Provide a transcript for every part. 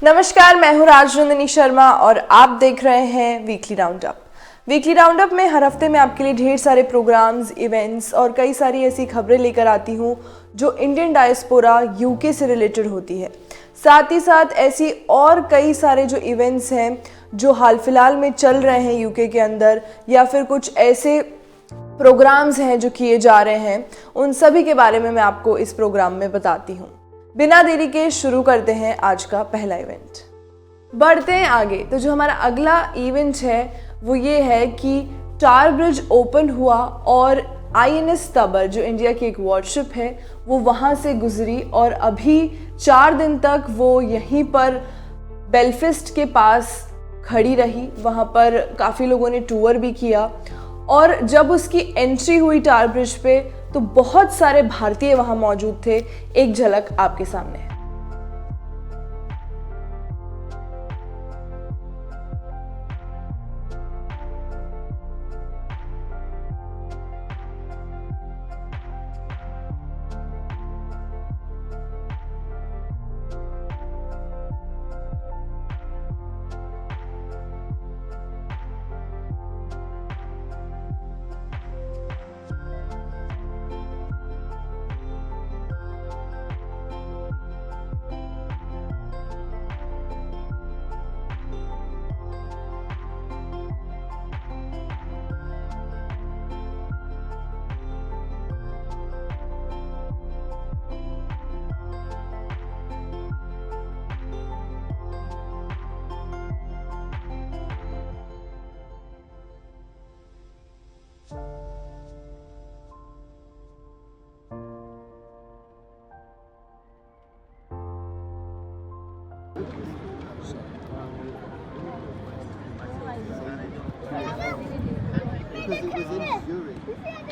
नमस्कार, मैं हूँ राजनंदिनी शर्मा और आप देख रहे हैं वीकली राउंडअप। वीकली राउंडअप में हर हफ्ते मैं आपके लिए ढेर सारे प्रोग्राम्स, इवेंट्स और कई सारी ऐसी खबरें लेकर आती हूँ जो इंडियन डायस्पोरा यूके से रिलेटेड होती है। साथ ही साथ ऐसी और कई सारे जो इवेंट्स हैं जो हाल फिलहाल में चल रहे हैं यूके के अंदर, या फिर कुछ ऐसे प्रोग्राम्स हैं जो किए जा रहे हैं, उन सभी के बारे में मैं आपको इस प्रोग्राम में बताती हूँ। बिना देरी के शुरू करते हैं आज का पहला इवेंट। बढ़ते हैं आगे, तो जो हमारा अगला इवेंट है वो ये है कि टार ब्रिज ओपन हुआ और आईएनएस तबर जो इंडिया की एक वॉरशिप है वो वहाँ से गुजरी और अभी 4 दिन तक वो यहीं पर बेलफिस्ट के पास खड़ी रही। वहाँ पर काफ़ी लोगों ने टूर भी किया और जब उसकी एंट्री हुई टार ब्रिज पे तो बहुत सारे भारतीय वहाँ मौजूद थे। एक झलक आपके सामने है। Because it was in Zurich 2 weeks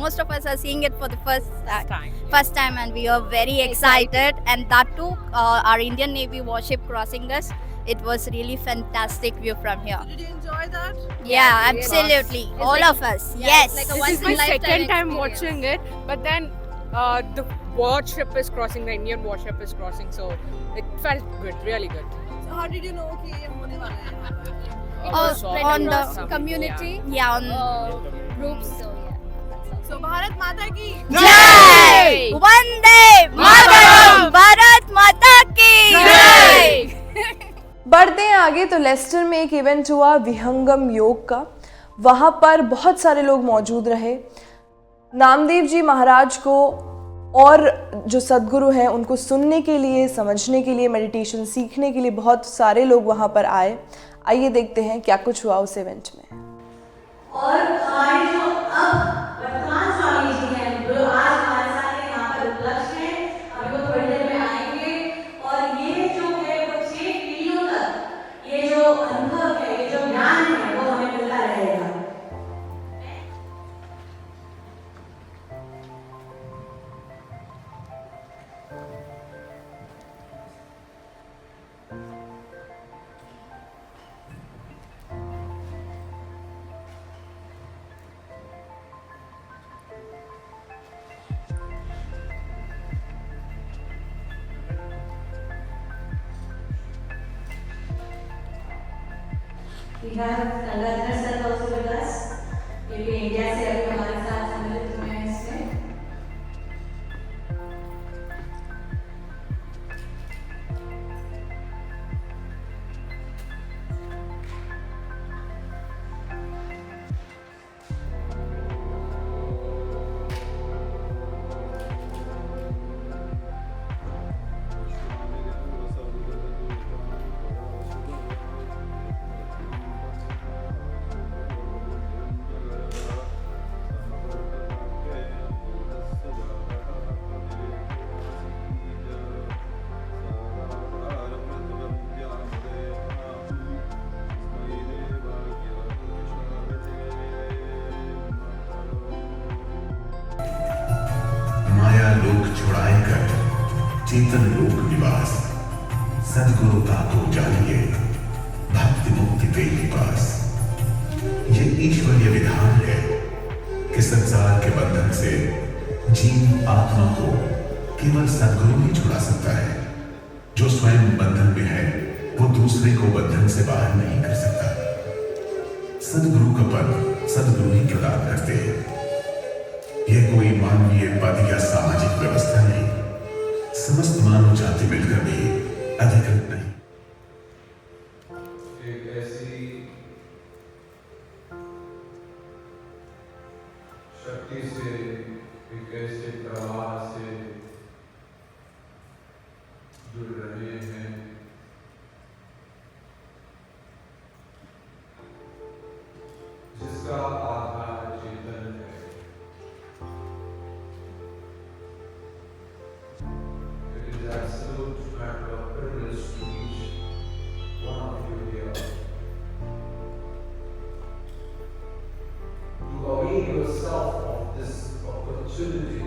most of us are seeing it for the first time, and we are very excited. And that too, our Indian Navy warship crossing us. It was really fantastic view from here. Did you enjoy that? Yeah, absolutely. All of us. Yes. This is my second time watching it, but then the warship is crossing, the Indian warship is crossing, so it felt good, really good. So how did you know कि ये होने वाला है? On the Some- community. Yeah, on groups. So yeah. So Bharat माता की जय वंदे मातरम भारत माता की जय। बढ़ते हैं आगे तो लेस्टर में एक इवेंट हुआ विहंगम योग का। वहाँ पर बहुत सारे लोग मौजूद रहे। नामदेव जी महाराज को और जो सद्गुरु हैं उनको सुनने के लिए, समझने के लिए, मेडिटेशन सीखने के लिए बहुत सारे लोग वहाँ पर आए। आइए देखते हैं क्या कुछ हुआ उस इवेंट में। और हमारे जो अब वर्तमान स्वामी जी हैं जो आज हमारे साथ हैं, यहाँ पर उपलक्ष्य हैं, अभी वो थोड़ी देर में आएंगे। और ये जो है वो 6 पीढ़ियों तक ये जो अनुभव है, ये जो ज्ञान है वो हमें मिलता रहेगा। We have Gangadhar sir also with us. ये भी इंडिया से अभी हमारे साथ सम्मिलित हुए हैं इसमें। माया लोक छुड़ाए कर चेतन लोक निवास, सदगुरु ताको जानिए भक्ति मुक्ति तेरे पास। ये ईश्वरीय विधान है कि संसार के बंधन से जीव आत्मा को केवल सदगुरु ही छुड़ा सकता है। जो स्वयं बंधन में है वो दूसरे को बंधन से बाहर नहीं कर सकता। सदगुरु का पद सदगुरु ही प्रदान करते हैं। यह कोई मानवीय पद या सामाजिक व्यवस्था नहीं, समस्त मानव जाति मिलकर भी अधिकृत नहीं। एक ऐसी शक्ति से, एक ऐसे प्रवाह से जुड़ रहे हैं जिसका आधार चेतन है। It is absolute matter of privilege to each one of you here to avail yourself of this opportunity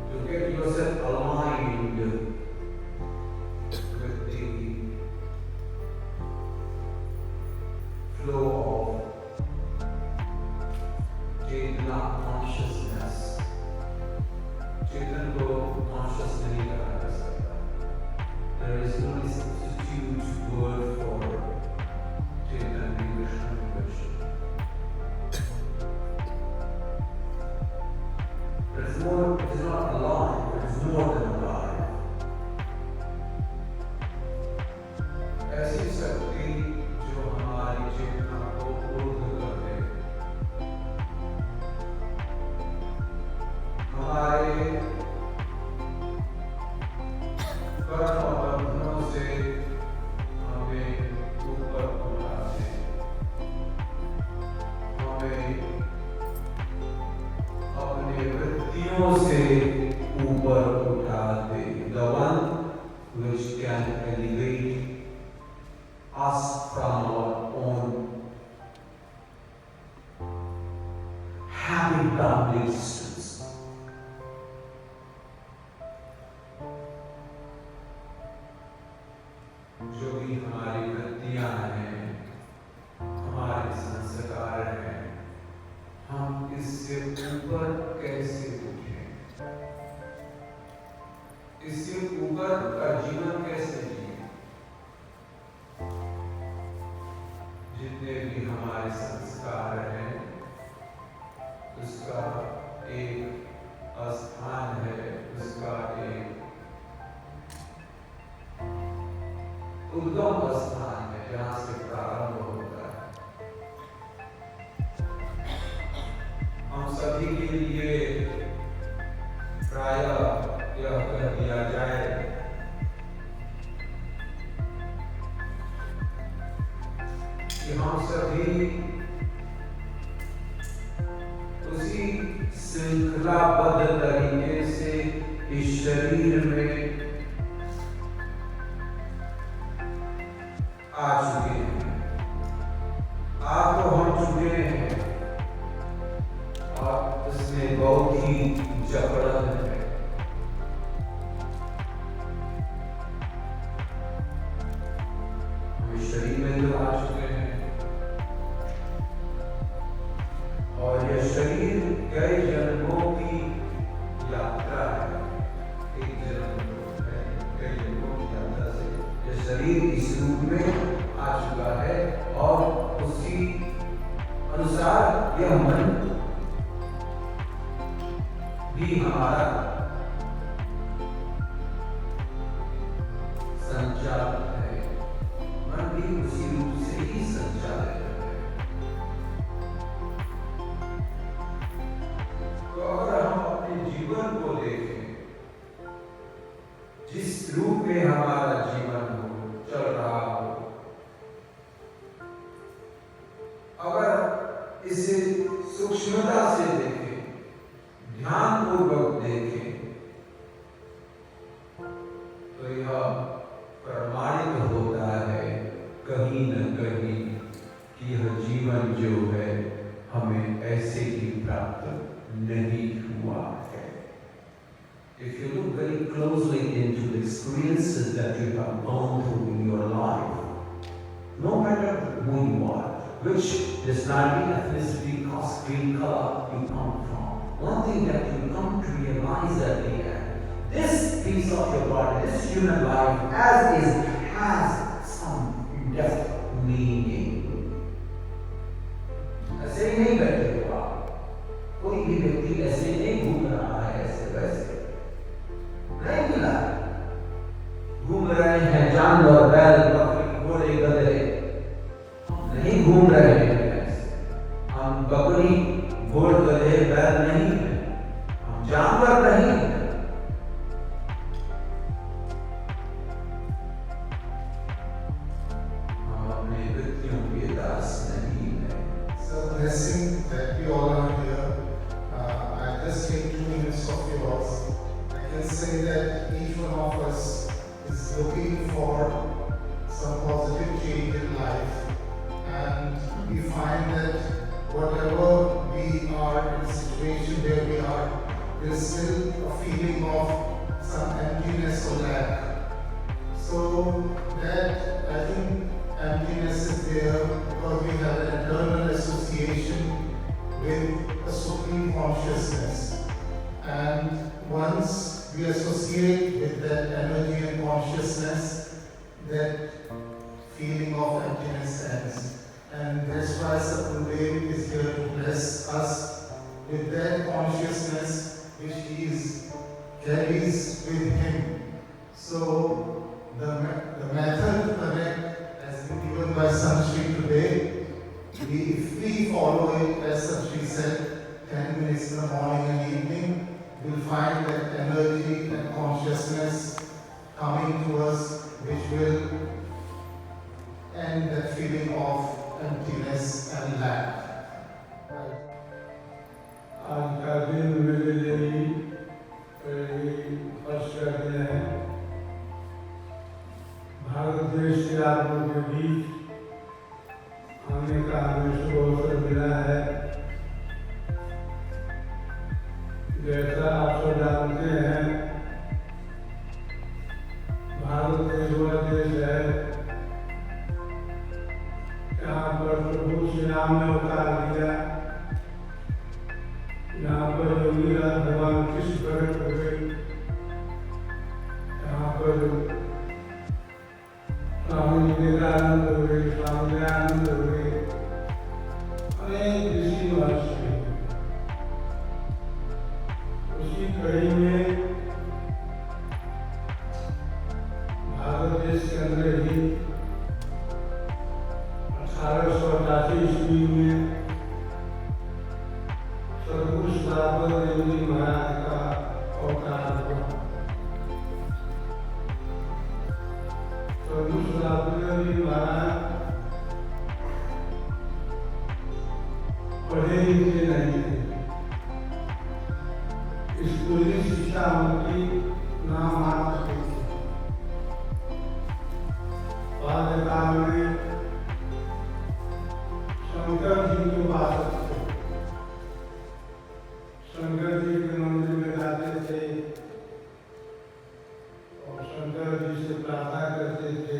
to get yourself aligned with the flow of Chetana consciousness. चेतन को conscious नहीं करा जा सकता। There is no substitute word for Chetan in Krishna tradition. It is not alive, it is more than alive. ऐसी शक्ति जो हमारी चेतना को ऊर्ध्व कर दे, हमारे कर्म और बंधनों से हमें ऊपर उठा दे, हमें अपने वृत्तियों से ऊपर उठा दे। The one which can elevate us from our own इससे ऊपर का जीवन कैसे जिए? जितने भी हमारे संस्कार हैं उसका एक स्थान है, उसका एक उद्गम स्थान है जहाँ से प्रारंभ होता है। हम सभी के लिए प्रायः यह कह दिया जाए कि हम सभी उसी श्रृंखलाबद्ध तरीके से इस शरीर में आ चुके हैं, आ तो हम चुके हैं और उसमें बहुत ही जबरदस्त है। हम शरीर में जो आ चुके हैं और यह शरीर कई जन्मों की यात्रा है। एक जन्म है, कई जन्मों की यात्रा से यह शरीर इस रूप में आ चुका है और उसी अनुसार यह मन भी हमारा संचालक है। मन भी उसी रूप से ही संचालित है। तो अगर हम अपने जीवन को देखें, जिस रूप में हमारा जीवन हो चल रहा हो, अगर इसे सूक्ष्मता से देखें, ध्यान पूर्वक देखें, तो यह प्रमाणित होता है कहीं न कहीं कि यह जीवन जो है हमें ऐसे ही प्राप्त नहीं हुआ है। If you look very closely into the experiences that you have gone through in your life, no matter who you are, which nationality, ethnicity, caste, creed, color you come from, one thing that you come to realize at the end, this piece of your body, this human life, as is, has some depth meaning. ऐसे ही नहीं बैठे हो आप, कोई भी व्यक्ति ऐसे नहीं घूम रहा है ऐसे वैसे नहीं मिला। घूम रहे हैं जानवर, बैल, बकरी, घोड़े, गधे, नहीं घूम रहे हैं। हम बकरी, घोड़, गधे, बैल नहीं हैं, हम जानवर नहीं हैं। हम अपने वृत्तियों के दास नहीं हैं। It's a blessing that we all are here. I just take 2 minutes of yours. I can say that each one of us is looking for some positive change in life, and we find that whatever we are in a situation where we are, there is still a feeling of some emptiness or lack. So that I think emptiness is there because we have an eternal association with a supreme consciousness, and once we associate with that energy and consciousness, that feeling of emptiness ends. And that's why Satgurudev is here to bless us with that consciousness which he carries with him. So the method to connect has been given by Sanshri today. If we follow it as Sanshri said, 10 minutes in the morning and evening, we'll find that energy and consciousness coming to us, which will end that feeling of emptiness and lack. आज का दिन मेरे लिए first का दिन है। भारत देश के आत्मा के बीच आने का हमें शुभ अवसर मिला है। जैसा आप सब जानते हैं, भारत देश वह देश है यहाँ पर प्रभु श्री राम ने अवतार लिया, यहाँ पर योगी राज भगवान कृष्ण प्रकट हो गए, देश के अंदर ही 1888 ईस्वी में सदगुरु सदानंद देव जी महाराज का अवतार हुआ। सदगुरु सदानंद देव जी महाराज पढ़े लिखे नहीं थे, स्कूली शिक्षा उनकी नाम मात्र थी। बाल्यकाल में शंकर जी के उपासक थे, शंकर जी के मंदिर में जाते थे और शंकर जी से प्रार्थना करते थे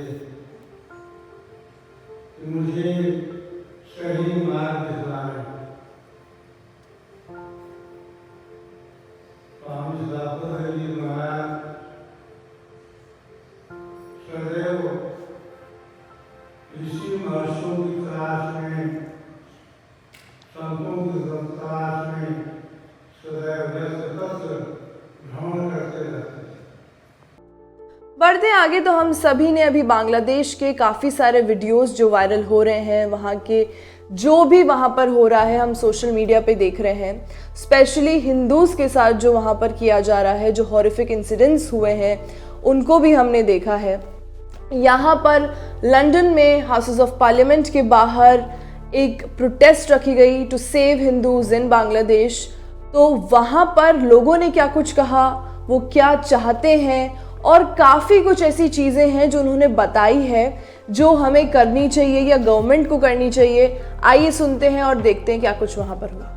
कि मुझे सही मार्ग दिखलाएं। स्वामी सदानंद जी महाराज सदैव ऋषि महर्षियों की तलाश में, संतों की तलाश में सदैव व्यस्त भ्रमण करते रहते थे। बढ़ते आगे तो हम सभी ने अभी बांग्लादेश के काफ़ी सारे वीडियोस जो वायरल हो रहे हैं, वहाँ के जो भी वहाँ पर हो रहा है हम सोशल मीडिया पे देख रहे हैं, स्पेशली हिंदूज़ के साथ जो वहाँ पर किया जा रहा है, जो हॉरिफिक इंसिडेंट्स हुए हैं उनको भी हमने देखा है। यहाँ पर लंदन में हाउसेस ऑफ पार्लियामेंट के बाहर एक प्रोटेस्ट रखी गई टू सेव हिंदूज़ इन बांग्लादेश। तो वहाँ पर लोगों ने क्या कुछ कहा, वो क्या चाहते हैं, और काफ़ी कुछ ऐसी चीज़ें हैं जो उन्होंने बताई है जो हमें करनी चाहिए या गवर्नमेंट को करनी चाहिए। आइए सुनते हैं और देखते हैं क्या कुछ वहाँ पर हुआ।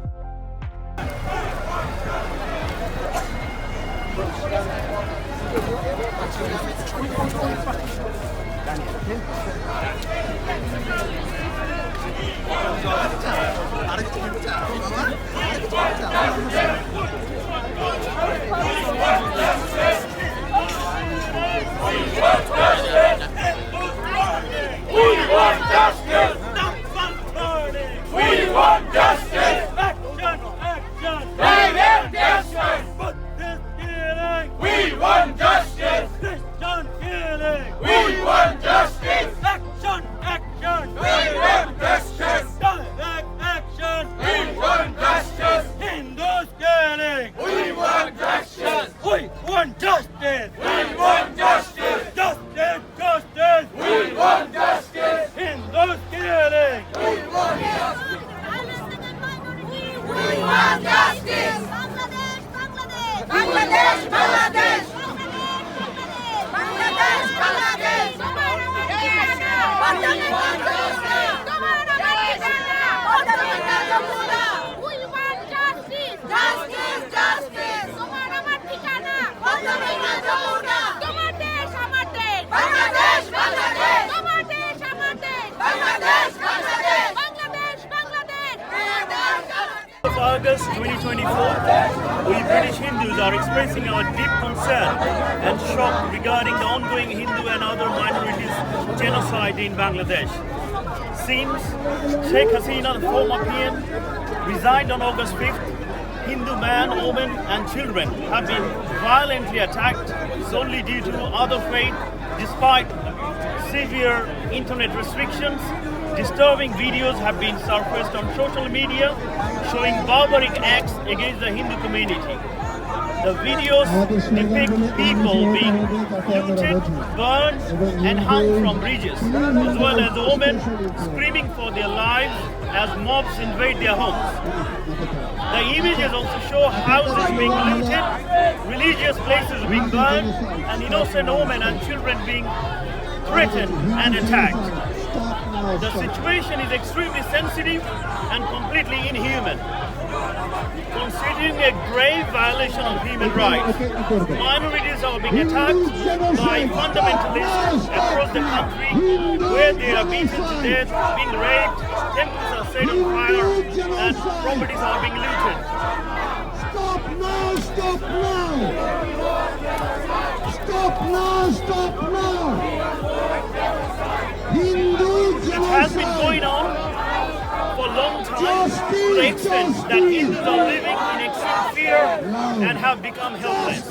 August 2024, we British Hindus are expressing our deep concern and shock regarding the ongoing Hindu and other minorities genocide in Bangladesh. Since Sheikh Hasina, the former PM, resigned on August 5th, Hindu men, women and children have been violently attacked solely due to other faith despite severe internet restrictions. Disturbing videos have been surfaced on social media showing barbaric acts against the Hindu community. The videos depict people being looted, burned and hung from bridges, as well as women screaming for their lives as mobs invade their homes. The images also show houses being looted, religious places being burned, and innocent women and children being threatened and attacked. The situation is extremely sensitive and completely inhuman. Considering a grave violation of human rights, minorities are being attacked by fundamentalists across the country, where they are beaten to death, being raped, temples are set on fire, and properties are being looted. Stop now! Stop now! Stop now! Stop now! It has been going on for a long time, to the extent that Hindus are living in extreme fear fear and have become helpless.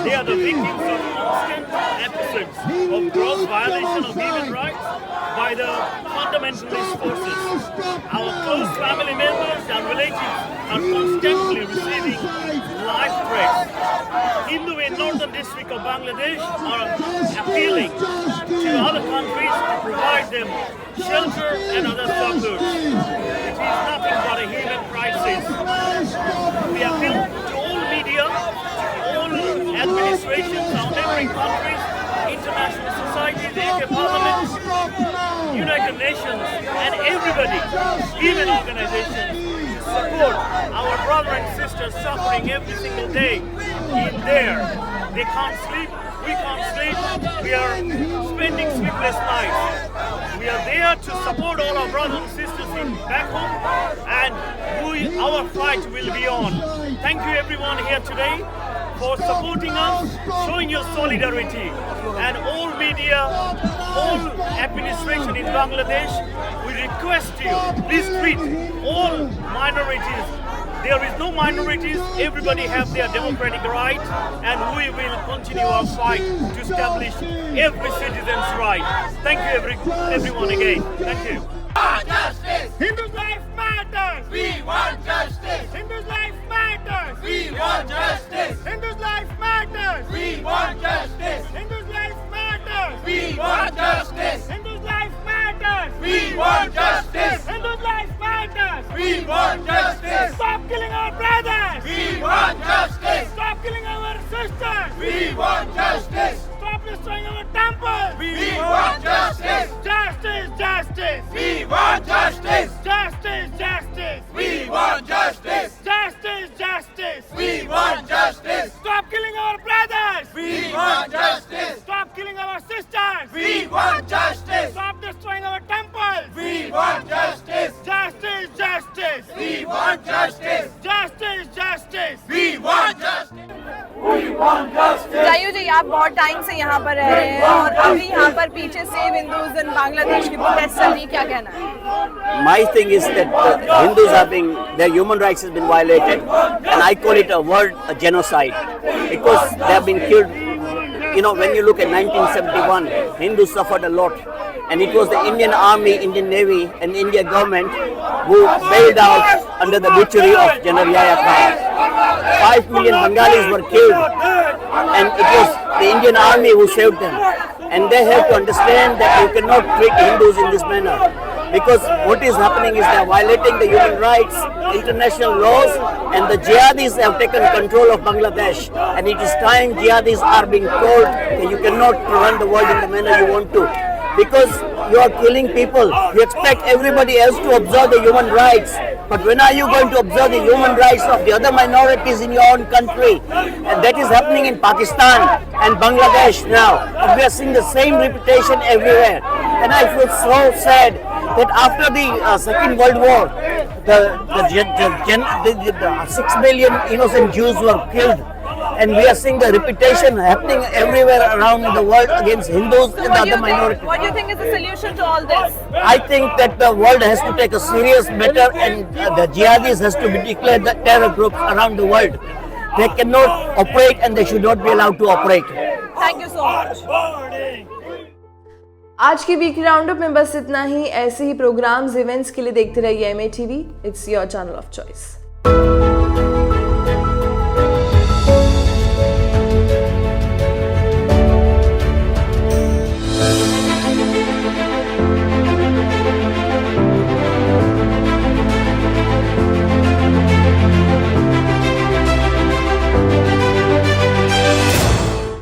They are the victims of constant episodes of gross violation of human rights by the fundamentalist forces. Our close family members and relatives are constantly receiving life threats. Hindu in northern district of Bangladesh are appealing to other countries to provide them shelter and other succors. It is nothing but a human crisis. We appeal to all media, to all administrations, our neighboring countries, international societies, the UK Parliament, United Nations, and everybody, even organizations, to support our brother and sisters suffering every single day in there. They can't sleep, we can't sleep, we are spending sleepless nights. We are there to support all our brothers and sisters in back home, and our fight will be on. Thank you everyone here today for supporting us, showing your solidarity, and all media, all administration in Bangladesh, we request you, please treat all minorities. There is no minorities, everybody have their democratic right, and we will continue our fight to establish every citizen's right. Thank you everyone again. Thank you. Justice! Hindu's life matters! We want justice! Hindu's life matters! We want justice! Hindu's life matters! We want justice! Hindu's life matters! We want justice! Hindu's life matters! We want justice! Hindu's life matters! We want justice! Stop killing our brothers! We want justice! Stop killing our sisters! We want justice! Stop destroying our temples! We want justice! Justice! Justice! We want justice! Justice! Justice! We want justice! Justice! Justice! We want justice! Stop killing our brothers! We want justice! Stop killing our sisters! We want justice! Stop destroying our temples! We want justice! Justice! Justice! We want justice! Justice! Justice! We want justice! We want justice! जाइयो जी, आप बहुत time से यहाँ पर रह रहे हैं और अभी यहाँ पर पीछे सेव हिंदूज इन बांग्लादेश की प्रोटेस्ट चल रही है, क्या कहना है? My thing is that Hindus are being, their human rights has been violated, and I call it a genocide, because they have been killed. You know, when you look at 1971, Hindus suffered a lot, and it was the Indian Army, Indian Navy, and Indian government who bailed out under the butchery of General Yahya Khan. 5 million Bengalis were killed, and it was the Indian Army who saved them. And they have to understand that you cannot treat Hindus in this manner, because what is happening is they are violating the human rights, international laws, and the jihadis have taken control of Bangladesh. And it is time jihadis are being told that you cannot run the world in the manner you want to, because you are killing people. You expect everybody else to observe the human rights, but when are you going to observe the human rights of the other minorities in your own country? And that is happening in Pakistan and Bangladesh now. And we are seeing the same reputation everywhere. And I feel so sad that after the Second World War, the 6 million innocent Jews were killed. And we are seeing the reputation happening everywhere around in the world against Hindus and other minorities. What do you think is the solution to all this? I think that the world has to take a serious matter, and the jihadis has to be declared the terror groups around the world. They cannot operate, and they should not be allowed to operate. Thank you so much. आज की weekly round up में बस इतना ही। ऐसे ही programmes, events के लिए देखते रहिए MATV। It's your channel of choice.